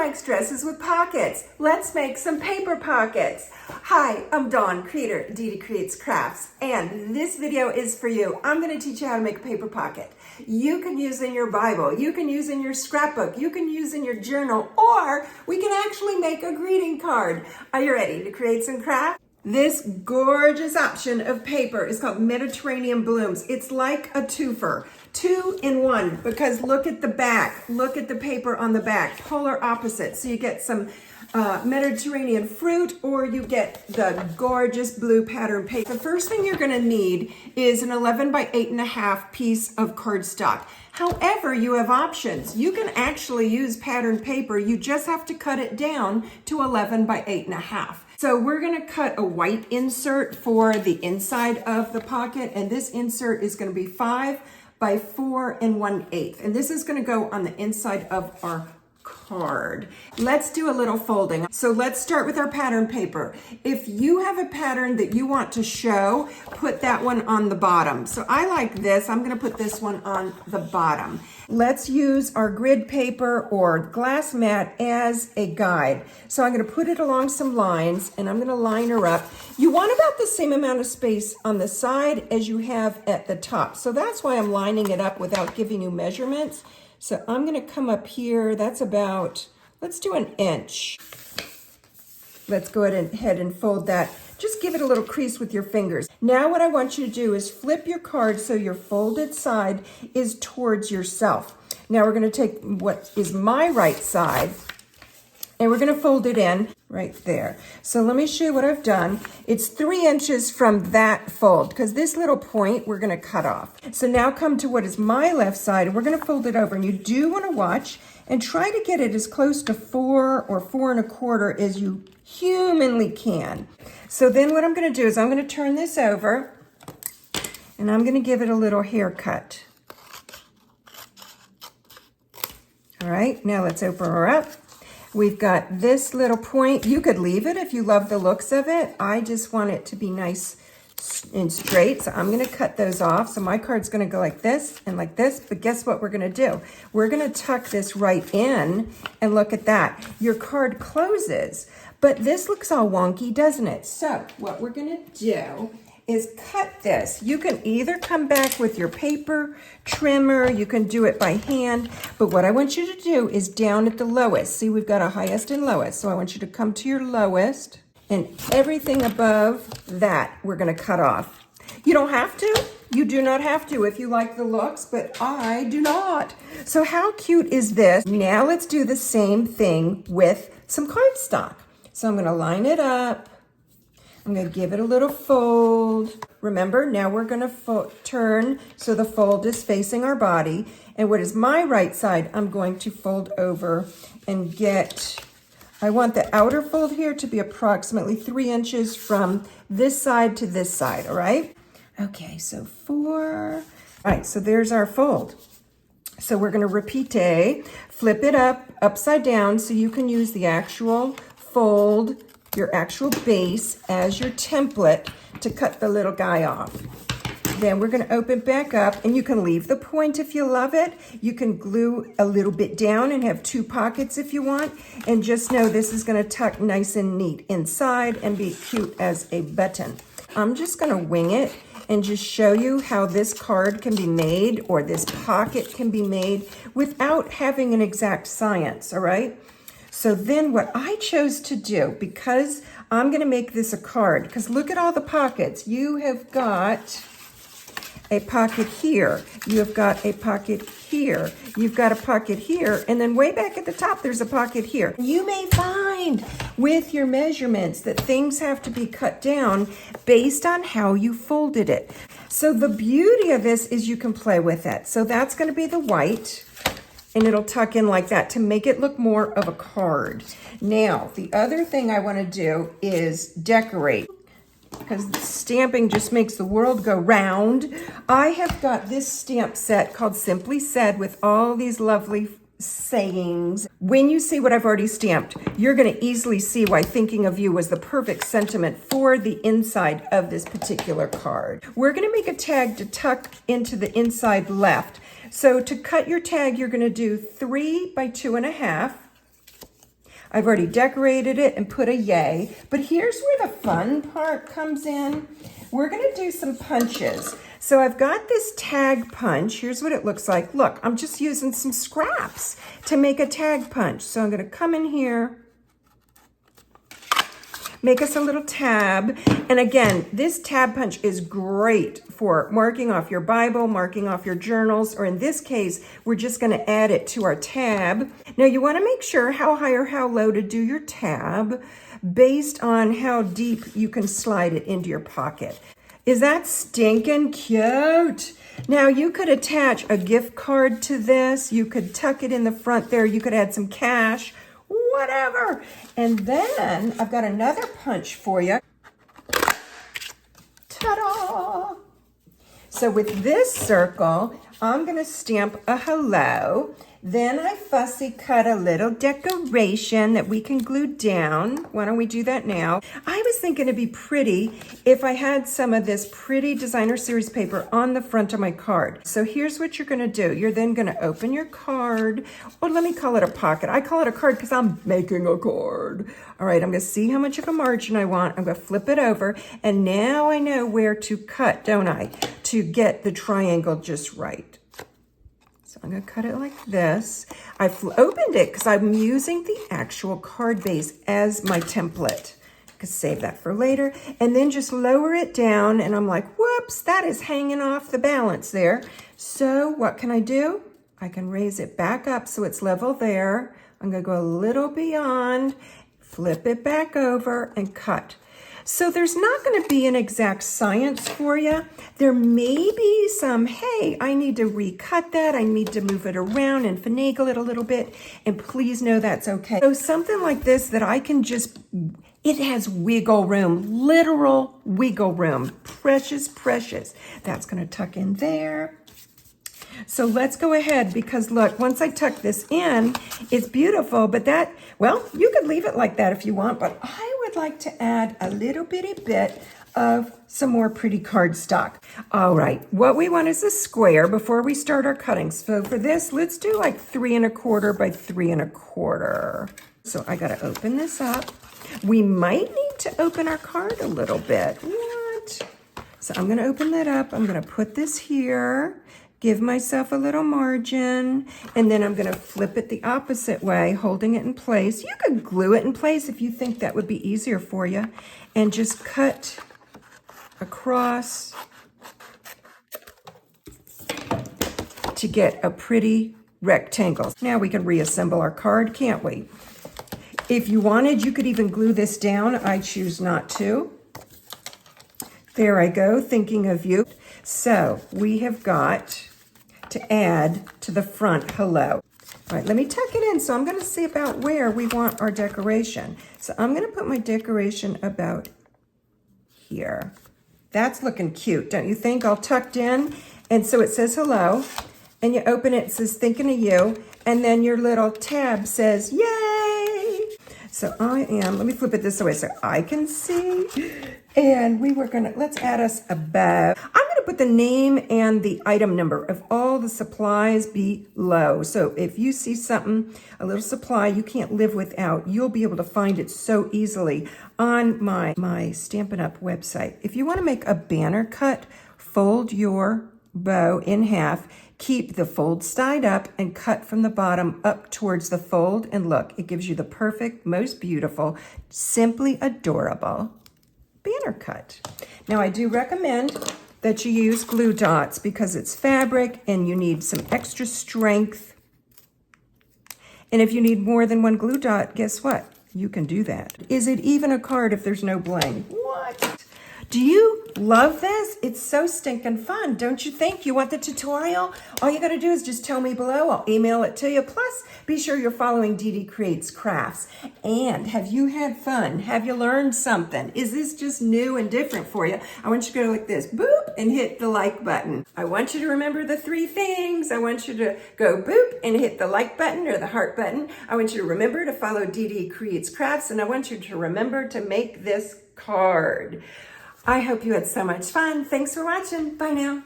likes dresses with pockets? Let's make some paper pockets. Hi, I'm Dawn, creator of Dee Creates Crafts, and this video is for you. I'm going to teach you how to make a paper pocket. You can use in your Bible, you can use in your scrapbook, you can use in your journal, or we can actually make a greeting card. Are you ready to create some craft? This gorgeous option of paper is called Mediterranean Blooms. It's like a twofer, 2 in 1, because look at the back, look at the paper on the back, polar opposite. So you get some Mediterranean fruit, or you get the gorgeous blue pattern paper. The first thing you're gonna need is an 11 by 8.5 piece of cardstock. However, you have options. You can actually use pattern paper. You just have to cut it down to 11 by 8.5. So we're gonna cut a white insert for the inside of the pocket, and this insert is gonna be 5 by 4 1/8. And this is gonna go on the inside of our card. Let's do a little folding. So let's start with our pattern paper. If you have a pattern that you want to show, put that one on the bottom. So I like this. I'm going to put this one on the bottom. Let's use our grid paper or glass mat as a guide. So I'm going to put it along some lines, and I'm going to line her up. You want about the same amount of space on the side as you have at the top. So that's why I'm lining it up without giving you measurements. So I'm going to come up here. That's about, let's do 1 inch. Let's go ahead and fold that. Just give it a little crease with your fingers. Now what I want you to do is flip your card so your folded side is towards yourself. Now we're going to take what is my right side, and we're going to fold it in right there. So let me show you what I've done. It's 3 inches from that fold, because this little point we're going to cut off. So now come to what is my left side, and we're going to fold it over. And you do want to watch and try to get it as close to 4 or 4 1/4 as you humanly can. So then what I'm going to do is I'm going to turn this over, and I'm going to give it a little haircut. All right, now let's open her up. We've got this little point. You could leave it if you love the looks of it. I just want it to be nice and straight, so I'm going to cut those off. So my card's going to go like this and like this, but guess what we're going to do? We're going to tuck this right in, and look at that. Your card closes, but this looks all wonky, doesn't it? So what we're going to do is cut this. You can either come back with your paper trimmer, you can do it by hand, but what I want you to do is down at the lowest. See, we've got a highest and lowest, so I want you to come to your lowest, and everything above that we're going to cut off. You don't have to. You do not have to if you like the looks, but I do not. So how cute is this? Now let's do the same thing with some cardstock. So I'm going to line it up. I'm going to give it a little fold. Remember, now we're going to turn so the fold is facing our body. And what is my right side, I'm going to fold over and get, I want the outer fold here to be approximately 3 inches from this side to this side, all right? Okay, so 4. All right, so there's our fold. So we're going to repeat, flip it up, upside down, so you can use the actual fold, your actual base as your template to cut the little guy off. Then we're going to open back up, and you can leave the point if you love it. You can glue a little bit down and have 2 pockets if you want. And just know this is going to tuck nice and neat inside and be cute as a button. I'm just going to wing it and just show you how this card can be made, or this pocket can be made without having an exact science, all right? So then what I chose to do, because I'm going to make this a card, because look at all the pockets. You have got a pocket here. You have got a pocket here. You've got a pocket here. And then way back at the top, there's a pocket here. You may find with your measurements that things have to be cut down based on how you folded it. So the beauty of this is you can play with it. So that's going to be the white, and it'll tuck in like that to make it look more of a card. Now, the other thing I want to do is decorate, because stamping just makes the world go round. I have got this stamp set called Simply Said with all these lovely sayings. When you see what I've already stamped, you're going to easily see why thinking of you was the perfect sentiment for the inside of this particular card. We're going to make a tag to tuck into the inside left. So to cut your tag, you're going to do 3 by 2.5. I've already decorated it and put a yay. But here's where the fun part comes in. We're gonna do some punches. So I've got this tag punch. Here's what it looks like. Look, I'm just using some scraps to make a tag punch. So I'm gonna come in here, make us a little tab. And again, this tab punch is great for marking off your Bible, marking off your journals, or in this case, we're just gonna add it to our tab. Now you wanna make sure how high or how low to do your tab based on how deep you can slide it into your pocket. Is that stinking cute? Now you could attach a gift card to this. You could tuck it in the front there. You could add some cash, whatever. And then I've got another punch for you. Ta-da! So with this circle, I'm gonna stamp a hello. Then I fussy cut a little decoration that we can glue down. Why don't we do that now? I was thinking it'd be pretty if I had some of this pretty designer series paper on the front of my card. So here's what you're gonna do. You're then gonna open your card, or let me call it a pocket. I call it a card because I'm making a card. All right, I'm gonna see how much of a margin I want. I'm gonna flip it over, and now I know where to cut, don't I? To get the triangle just right. So I'm gonna cut it like this. I've opened it because I'm using the actual card base as my template. I could save that for later. And then just lower it down, and I'm like, whoops, that is hanging off the balance there. So what can I do? I can raise it back up so it's level there. I'm gonna go a little beyond, flip it back over, and cut. So there's not going to be an exact science for you. There may be some, hey, I need to recut that. I need to move it around and finagle it a little bit. And please know that's okay. So something like this that I can just, it has wiggle room, literal wiggle room. Precious, precious. That's going to tuck in there. So let's go ahead, because look, once I tuck this in, it's beautiful, but that, well, you could leave it like that if you want, but I would like to add a little bitty bit of some more pretty cardstock. All right, what we want is a square before we start our cutting. So for this, let's do like 3 1/4 by 3 1/4. So I gotta open this up. We might need to open our card a little bit. What? So I'm gonna open that up. I'm gonna put this here. Give myself a little margin, and then I'm gonna flip it the opposite way, holding it in place. You could glue it in place if you think that would be easier for you, and just cut across to get a pretty rectangle. Now we can reassemble our card, can't we? If you wanted, you could even glue this down. I choose not to. There I go, thinking of you. So we have got to add to the front hello. All right, let me tuck it in. So I'm gonna see about where we want our decoration. So I'm gonna put my decoration about here. That's looking cute, don't you think? All tucked in. And so it says hello, and you open it, it says thinking of you, and then your little tab says, yay! So let me flip it this way so I can see. And let's add us a bow. I'm gonna put the name and the item number of all the supplies below. So if you see something, a little supply you can't live without, you'll be able to find it so easily on my Stampin' Up website. If you wanna make a banner cut, fold your bow in half, keep the fold side up, and cut from the bottom up towards the fold. And look, it gives you the perfect, most beautiful, simply adorable banner cut. Now I do recommend that you use glue dots because it's fabric and you need some extra strength. And if you need more than one glue dot, guess what? You can do that. Is it even a card if there's no bling? What? Do you love this? It's so stinking fun, don't you think? You want the tutorial? All you gotta do is just tell me below. I'll email it to you. Plus, be sure you're following Dee Dee Creates Crafts. And have you had fun? Have you learned something? Is this just new and different for you? I want you to go like this, boop, and hit the like button. I want you to remember the 3 things. I want you to go boop and hit the like button or the heart button. I want you to remember to follow Dee Dee Creates Crafts, and I want you to remember to make this card. I hope you had so much fun. Thanks for watching. Bye now.